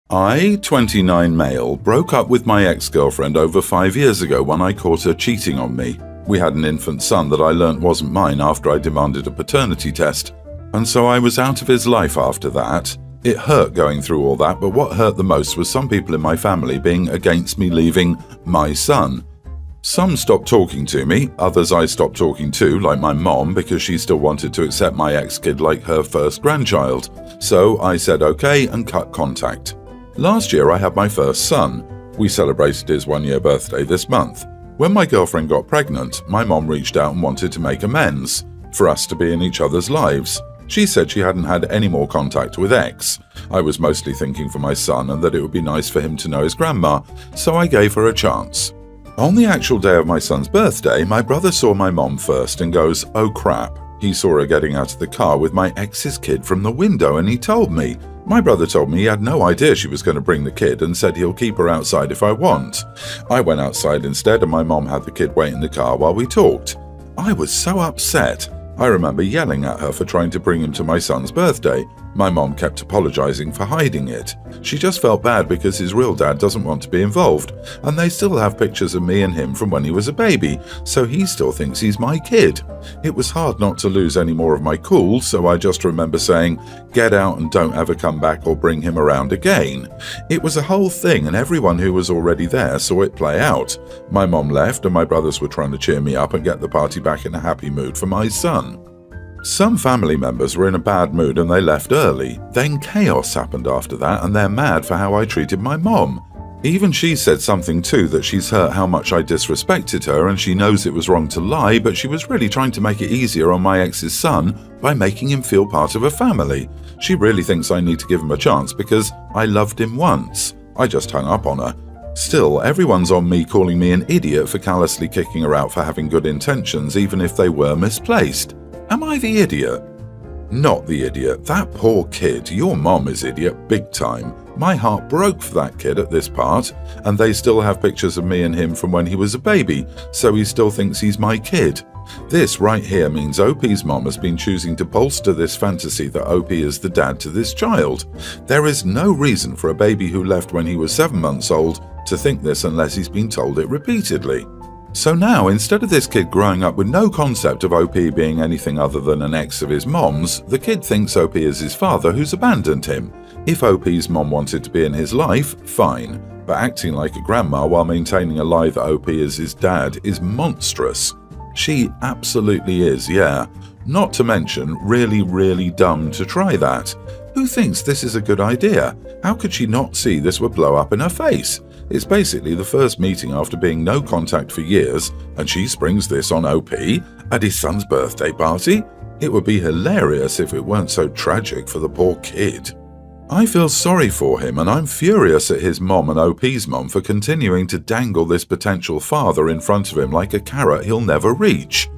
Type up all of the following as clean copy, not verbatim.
I, 29 male, broke up with my ex-girlfriend over 5 years ago when I caught her cheating on me. We had an infant son that I learnt wasn't mine after I demanded a paternity test, and so I was out of his life after that. It hurt going through all that, but what hurt the most was some people in my family being against me leaving my son. Some stopped talking to me, others I stopped talking to, like my mom, because she still wanted to accept my ex-kid like her first grandchild. So I said okay and cut contact. Last year I had my first son. We celebrated his 1-year birthday this month. When my girlfriend got pregnant, my mom reached out and wanted to make amends, for us to be in each other's lives. She said she hadn't had any more contact with ex. I was mostly thinking for my son and that it would be nice for him to know his grandma, so I gave her a chance. On the actual day of my son's birthday, my brother saw my mom first and goes, "Oh crap." He saw her getting out of the car with my ex's kid from the window and he told me. My brother told me he had no idea she was going to bring the kid and said he'll keep her outside if I want. I went outside instead and my mom had the kid wait in the car while we talked. I was so upset. I remember yelling at her for trying to bring him to my son's birthday. My mom kept apologizing for hiding it. She just felt bad because his real dad doesn't want to be involved, and they still have pictures of me and him from when he was a baby, so he still thinks he's my kid. It was hard not to lose any more of my cool, so I just remember saying, "Get out and don't ever come back or bring him around again." It was a whole thing, and everyone who was already there saw it play out. My mom left, and my brothers were trying to cheer me up and get the party back in a happy mood for my son. Some family members were in a bad mood and they left early. Then chaos happened after that and they're mad for how I treated my mom. Even she said something too, that she's hurt how much I disrespected her and she knows it was wrong to lie, but she was really trying to make it easier on my ex's son by making him feel part of a family. She really thinks I need to give him a chance because I loved him once. I just hung up on her. Still, everyone's on me calling me an idiot for callously kicking her out for having good intentions even if they were misplaced. Am I the idiot? Not the idiot. That poor kid. Your mom is idiot big time. My heart broke for that kid at this part, and they still have pictures of me and him from when he was a baby, so he still thinks he's my kid. This right here means OP's mom has been choosing to bolster this fantasy that OP is the dad to this child. There is no reason for a baby who left when he was 7 months old to think this unless he's been told it repeatedly. So now, instead of this kid growing up with no concept of OP being anything other than an ex of his mom's, the kid thinks OP is his father who's abandoned him. If OP's mom wanted to be in his life, fine, but acting like a grandma while maintaining a lie that OP is his dad is monstrous. She absolutely is, yeah. Not to mention, really, really dumb to try that. Who thinks this is a good idea? How could she not see this would blow up in her face? It's basically the first meeting after being no contact for years, and she springs this on OP at his son's birthday party? It would be hilarious if it weren't so tragic for the poor kid. I feel sorry for him, and I'm furious at his mom and OP's mom for continuing to dangle this potential father in front of him like a carrot he'll never reach.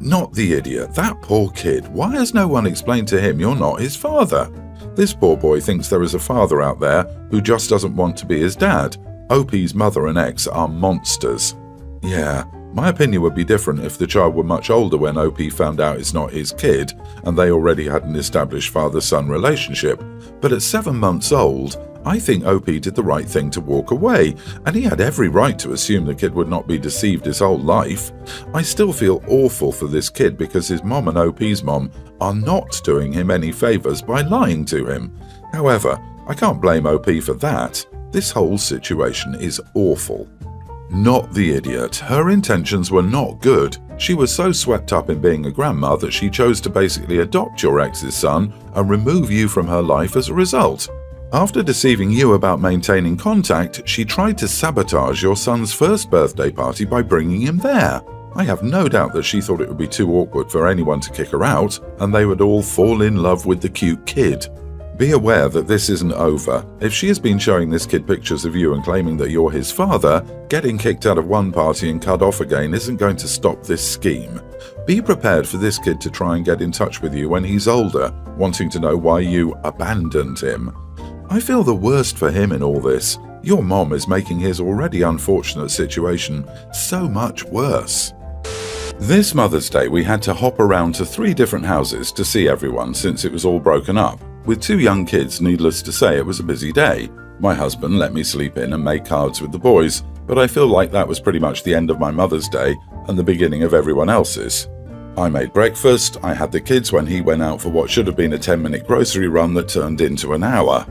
Not the idiot, that poor kid. Why has no one explained to him you're not his father? This poor boy thinks there is a father out there who just doesn't want to be his dad. OP's mother and ex are monsters. Yeah, my opinion would be different if the child were much older when OP found out it's not his kid and they already had an established father-son relationship. But at 7 months old, I think OP did the right thing to walk away, and he had every right to assume the kid would not be deceived his whole life. I still feel awful for this kid because his mom and OP's mom are not doing him any favors by lying to him. However, I can't blame OP for that. This whole situation is awful. Not the idiot. Her intentions were not good. She was so swept up in being a grandma that she chose to basically adopt your ex's son and remove you from her life as a result. After deceiving you about maintaining contact, she tried to sabotage your son's first birthday party by bringing him there. I have no doubt that she thought it would be too awkward for anyone to kick her out, and they would all fall in love with the cute kid. Be aware that this isn't over. If she has been showing this kid pictures of you and claiming that you're his father, getting kicked out of one party and cut off again isn't going to stop this scheme. Be prepared for this kid to try and get in touch with you when he's older, wanting to know why you abandoned him. I feel the worst for him in all this. Your mom is making his already unfortunate situation so much worse. This Mother's Day we had to hop around to 3 different houses to see everyone since it was all broken up. With 2 young kids, needless to say, it was a busy day. My husband let me sleep in and make cards with the boys, but I feel like that was pretty much the end of my Mother's Day and the beginning of everyone else's. I made breakfast, I had the kids when he went out for what should have been a 10-minute grocery run that turned into an hour.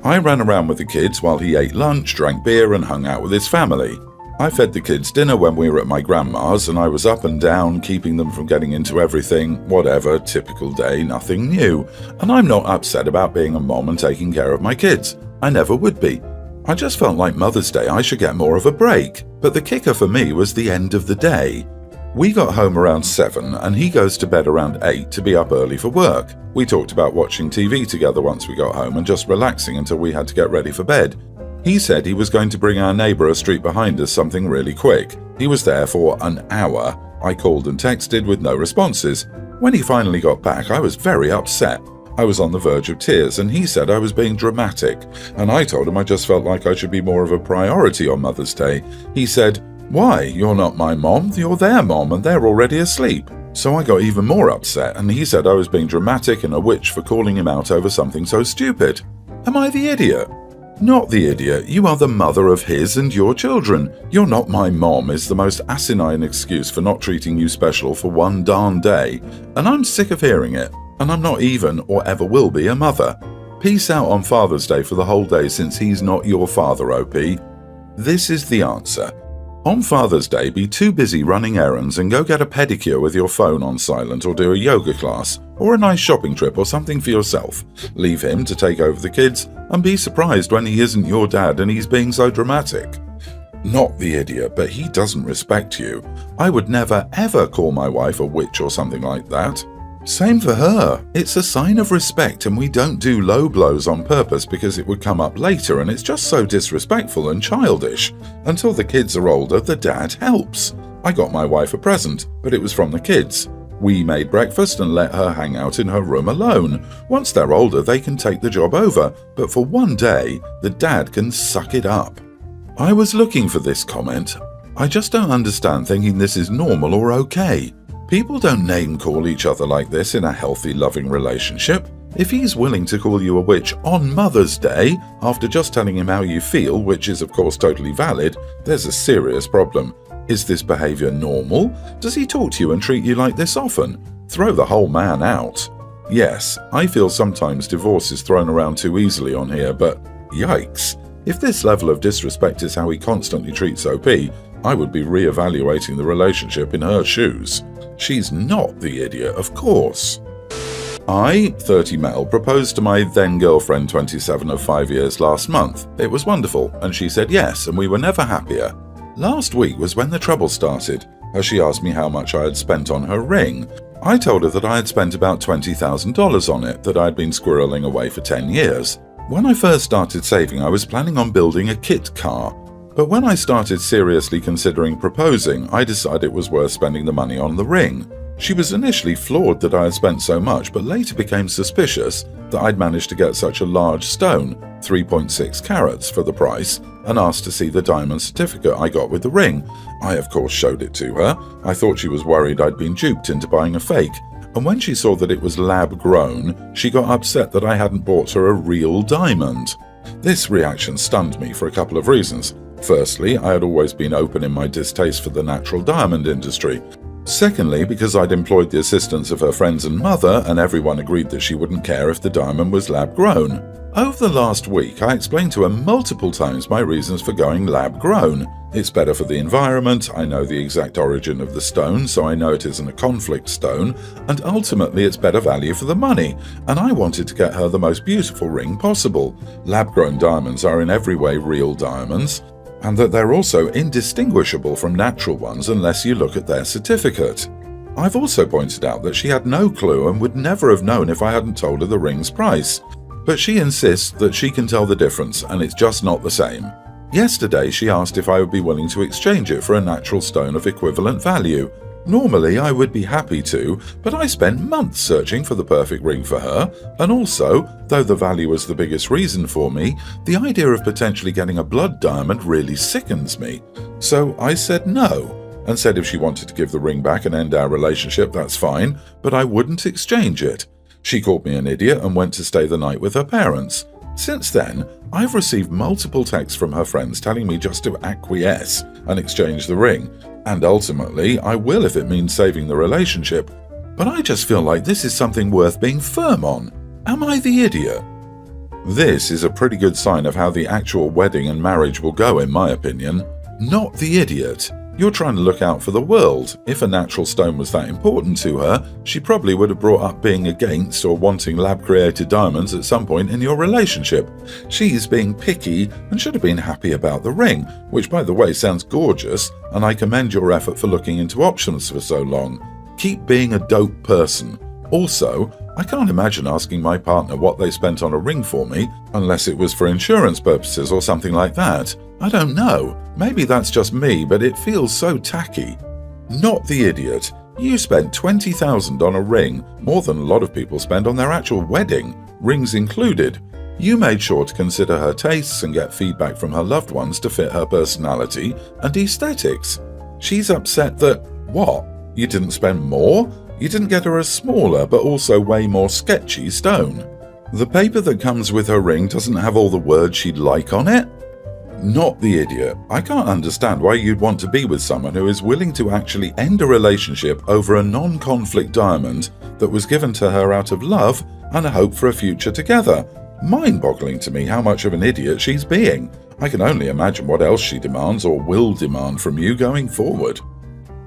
I ran around with the kids while he ate lunch, drank beer and hung out with his family. I fed the kids dinner when we were at my grandma's and I was up and down, keeping them from getting into everything, whatever, typical day, nothing new. And I'm not upset about being a mom and taking care of my kids. I never would be. I just felt like Mother's Day I should get more of a break. But the kicker for me was the end of the day. We got home around 7 and he goes to bed around 8 to be up early for work. We talked about watching TV together once we got home and just relaxing until we had to get ready for bed. He said he was going to bring our neighbour a street behind us something really quick. He was there for an hour. I called and texted with no responses. When he finally got back, I was very upset. I was on the verge of tears and he said I was being dramatic. And I told him I just felt like I should be more of a priority on Mother's Day. He said, "Why? You're not my mom, you're their mom and they're already asleep." So I got even more upset and he said I was being dramatic and a witch for calling him out over something so stupid. Am I the idiot? Not the idiot. You are the mother of his and your children. "You're not my mom" is the most asinine excuse for not treating you special for one darn day. And I'm sick of hearing it. And I'm not even or ever will be a mother. Peace out on Father's Day for the whole day since he's not your father, OP. This is the answer. On Father's Day, be too busy running errands and go get a pedicure with your phone on silent or do a yoga class or a nice shopping trip or something for yourself. Leave him to take over the kids and be surprised when he isn't your dad and he's being so dramatic. Not the idiot, but he doesn't respect you. I would never ever call my wife a witch or something like that. Same for her. It's a sign of respect and we don't do low blows on purpose because it would come up later and it's just so disrespectful and childish. Until the kids are older, the dad helps. I got my wife a present, but it was from the kids. We made breakfast and let her hang out in her room alone. Once they're older, they can take the job over, but for one day, the dad can suck it up. I was looking for this comment. I just don't understand thinking this is normal or okay. People don't name-call each other like this in a healthy, loving relationship. If he's willing to call you a witch on Mother's Day, after just telling him how you feel, which is of course totally valid, there's a serious problem. Is this behaviour normal? Does he talk to you and treat you like this often? Throw the whole man out. Yes, I feel sometimes divorce is thrown around too easily on here, but yikes. If this level of disrespect is how he constantly treats OP, I would be re-evaluating the relationship in her shoes. She's not the idiot, of course. I, 30 male, proposed to my then-girlfriend 27 of 5 years last month. It was wonderful, and she said yes, and we were never happier. Last week was when the trouble started, as she asked me how much I had spent on her ring. I told her that I had spent about $20,000 on it, that I had been squirreling away for 10 years. When I first started saving, I was planning on building a kit car. But when I started seriously considering proposing, I decided it was worth spending the money on the ring. She was initially floored that I had spent so much, but later became suspicious that I'd managed to get such a large stone, 3.6 carats, for the price, and asked to see the diamond certificate I got with the ring. I of course showed it to her. I thought she was worried I'd been duped into buying a fake, and when she saw that it was lab-grown, she got upset that I hadn't bought her a real diamond. This reaction stunned me for a couple of reasons. Firstly, I had always been open in my distaste for the natural diamond industry. Secondly, because I'd employed the assistance of her friends and mother, and everyone agreed that she wouldn't care if the diamond was lab-grown. Over the last week, I explained to her multiple times my reasons for going lab-grown. It's better for the environment, I know the exact origin of the stone, so I know it isn't a conflict stone, and ultimately it's better value for the money, and I wanted to get her the most beautiful ring possible. Lab-grown diamonds are in every way real diamonds, and that they're also indistinguishable from natural ones unless you look at their certificate. I've also pointed out that she had no clue and would never have known if I hadn't told her the ring's price. But she insists that she can tell the difference and it's just not the same. Yesterday she asked if I would be willing to exchange it for a natural stone of equivalent value. Normally I would be happy to, but I spent months searching for the perfect ring for her, and also, though the value was the biggest reason for me, the idea of potentially getting a blood diamond really sickens me. So I said no, and said if she wanted to give the ring back and end our relationship, that's fine, but I wouldn't exchange it. She called me an idiot and went to stay the night with her parents. Since then, I've received multiple texts from her friends telling me just to acquiesce and exchange the ring, and ultimately I will if it means saving the relationship. But I just feel like this is something worth being firm on. Am I the idiot? This is a pretty good sign of how the actual wedding and marriage will go, in my opinion. Not the idiot. You're trying to look out for the world. If a natural stone was that important to her, she probably would have brought up being against or wanting lab-created diamonds at some point in your relationship. She's being picky and should have been happy about the ring, which by the way sounds gorgeous, and I commend your effort for looking into options for so long. Keep being a dope person. Also, I can't imagine asking my partner what they spent on a ring for me, unless it was for insurance purposes or something like that. I don't know. Maybe that's just me, but it feels so tacky. Not the idiot. You spent $20,000 on a ring, more than a lot of people spend on their actual wedding, rings included. You made sure to consider her tastes and get feedback from her loved ones to fit her personality and aesthetics. She's upset that, what? You didn't spend more? You didn't get her a smaller but also way more sketchy stone. The paper that comes with her ring doesn't have all the words she'd like on it? Not the idiot. I can't understand why you'd want to be with someone who is willing to actually end a relationship over a non-conflict diamond that was given to her out of love and a hope for a future together. Mind-boggling to me how much of an idiot she's being. I can only imagine what else she demands or will demand from you going forward.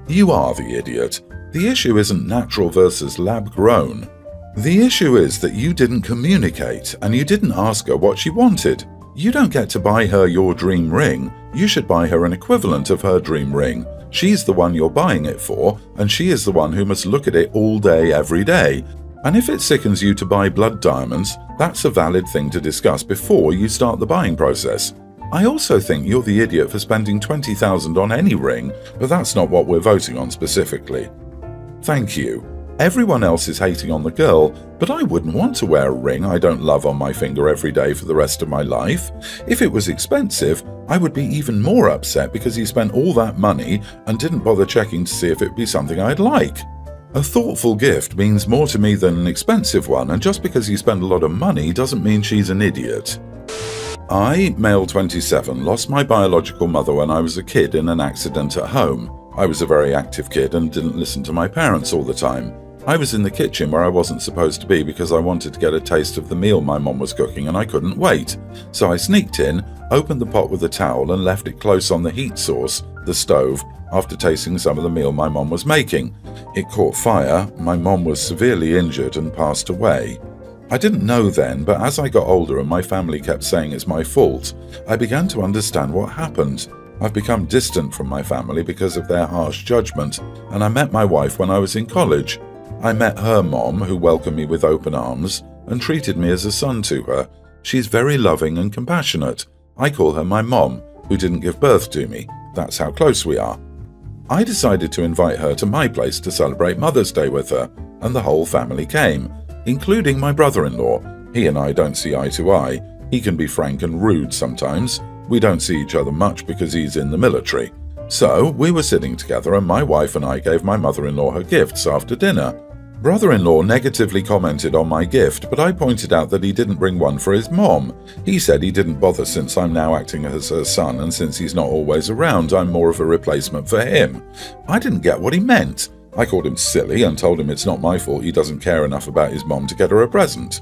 You are the idiot. The issue isn't natural versus lab-grown. The issue is that you didn't communicate and you didn't ask her what she wanted. You don't get to buy her your dream ring. You should buy her an equivalent of her dream ring. She's the one you're buying it for, and she is the one who must look at it all day, every day. And if it sickens you to buy blood diamonds, that's a valid thing to discuss before you start the buying process. I also think you're the idiot for spending $20,000 on any ring, but that's not what we're voting on specifically. Thank you. Everyone else is hating on the girl, but I wouldn't want to wear a ring I don't love on my finger every day for the rest of my life. If it was expensive, I would be even more upset because he spent all that money and didn't bother checking to see if it'd be something I'd like. A thoughtful gift means more to me than an expensive one, and just because you spend a lot of money doesn't mean she's an idiot. I, male 27, lost my biological mother when I was a kid in an accident at home. I was a very active kid and didn't listen to my parents all the time. I was in the kitchen where I wasn't supposed to be because I wanted to get a taste of the meal my mom was cooking and I couldn't wait. So I sneaked in, opened the pot with a towel and left it close on the heat source, the stove, after tasting some of the meal my mom was making. It caught fire, my mom was severely injured and passed away. I didn't know then, but as I got older and my family kept saying it's my fault, I began to understand what happened. I've become distant from my family because of their harsh judgment, and I met my wife when I was in college. I met her mom, who welcomed me with open arms and treated me as a son to her. She's very loving and compassionate. I call her my mom, who didn't give birth to me. That's how close we are. I decided to invite her to my place to celebrate Mother's Day with her, and the whole family came, including my brother-in-law. He and I don't see eye to eye. He can be frank and rude sometimes. We don't see each other much because he's in the military. So we were sitting together and my wife and I gave my mother-in-law her gifts after dinner. Brother-in-law negatively commented on my gift, but I pointed out that he didn't bring one for his mom. He said he didn't bother since I'm now acting as her son, and since he's not always around, I'm more of a replacement for him. I didn't get what he meant. I called him silly and told him it's not my fault he doesn't care enough about his mom to get her a present.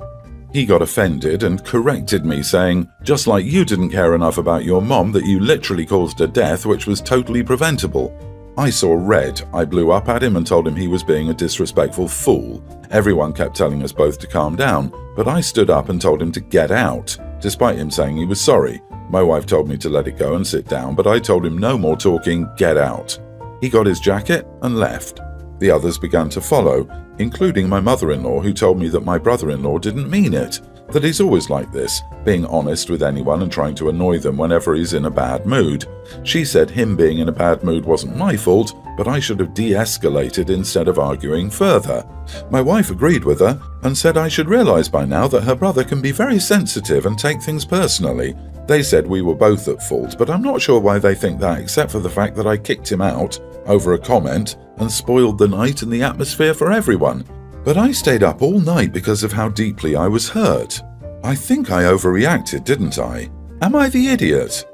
He got offended and corrected me, saying, just like you didn't care enough about your mom that you literally caused her death, which was totally preventable. I saw red. I blew up at him and told him he was being a disrespectful fool. Everyone kept telling us both to calm down, but I stood up and told him to get out, despite him saying he was sorry. My wife told me to let it go and sit down, but I told him no more talking, get out. He got his jacket and left. The others began to follow, including my mother-in-law, who told me that my brother-in-law didn't mean it, that he's always like this, being honest with anyone and trying to annoy them whenever he's in a bad mood. She said him being in a bad mood wasn't my fault, but I should have de-escalated instead of arguing further. My wife agreed with her and said I should realize by now that her brother can be very sensitive and take things personally. They said we were both at fault, but I'm not sure why they think that except for the fact that I kicked him out over a comment and spoiled the night and the atmosphere for everyone. But I stayed up all night because of how deeply I was hurt. I think I overreacted, didn't I? Am I the idiot?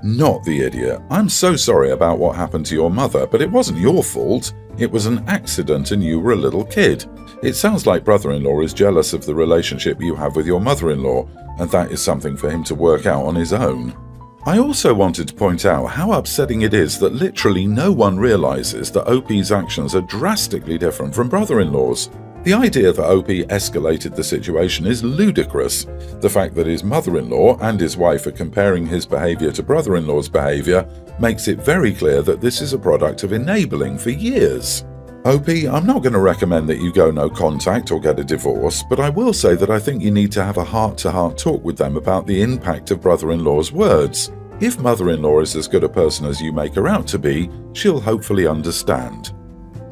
Not the idiot. I'm so sorry about what happened to your mother, but it wasn't your fault. It was an accident and you were a little kid. It sounds like brother-in-law is jealous of the relationship you have with your mother-in-law, and that is something for him to work out on his own. I also wanted to point out how upsetting it is that literally no one realizes that OP's actions are drastically different from brother-in-law's. The idea that OP escalated the situation is ludicrous. The fact that his mother-in-law and his wife are comparing his behavior to brother-in-law's behavior makes it very clear that this is a product of enabling for years. OP, I'm not going to recommend that you go no contact or get a divorce, but I will say that I think you need to have a heart-to-heart talk with them about the impact of brother-in-law's words. If mother-in-law is as good a person as you make her out to be, she'll hopefully understand.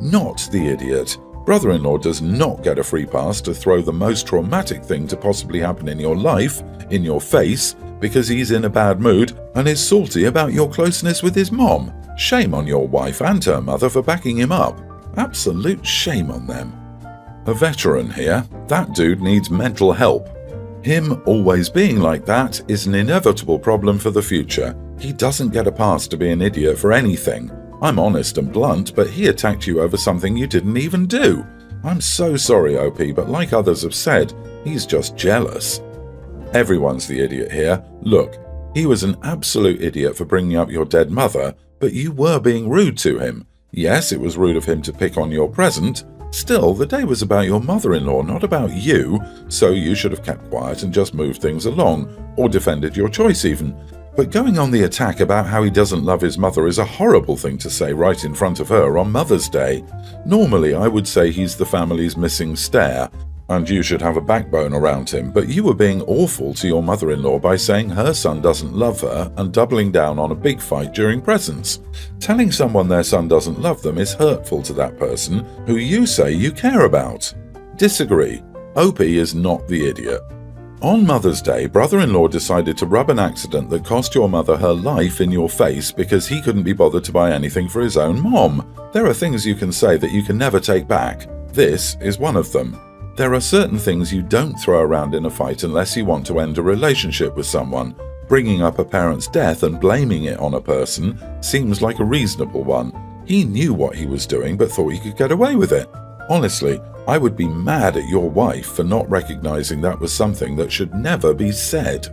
Not the idiot. Brother-in-law does not get a free pass to throw the most traumatic thing to possibly happen in your life in your face because he's in a bad mood and is salty about your closeness with his mom. Shame on your wife and her mother for backing him up. Absolute shame on them. A veteran here. That dude needs mental help. Him always being like that is an inevitable problem for the future. He doesn't get a pass to be an idiot for anything. I'm honest and blunt, but he attacked you over something you didn't even do. I'm so sorry, OP, but like others have said, he's just jealous. Everyone's the idiot here. Look, he was an absolute idiot for bringing up your dead mother, but you were being rude to him. Yes, it was rude of him to pick on your present. Still, the day was about your mother-in-law, not about you, so you should have kept quiet and just moved things along, or defended your choice even. But going on the attack about how he doesn't love his mother is a horrible thing to say right in front of her on Mother's Day. Normally, I would say he's the family's missing stair, and you should have a backbone around him, but you were being awful to your mother-in-law by saying her son doesn't love her and doubling down on a big fight during presents. Telling someone their son doesn't love them is hurtful to that person who you say you care about. Disagree. OP is not the idiot. On Mother's Day, brother-in-law decided to rub an accident that cost your mother her life in your face because he couldn't be bothered to buy anything for his own mom. There are things you can say that you can never take back. This is one of them. There are certain things you don't throw around in a fight unless you want to end a relationship with someone. Bringing up a parent's death and blaming it on a person seems like a reasonable one. He knew what he was doing but thought he could get away with it. Honestly, I would be mad at your wife for not recognizing that was something that should never be said.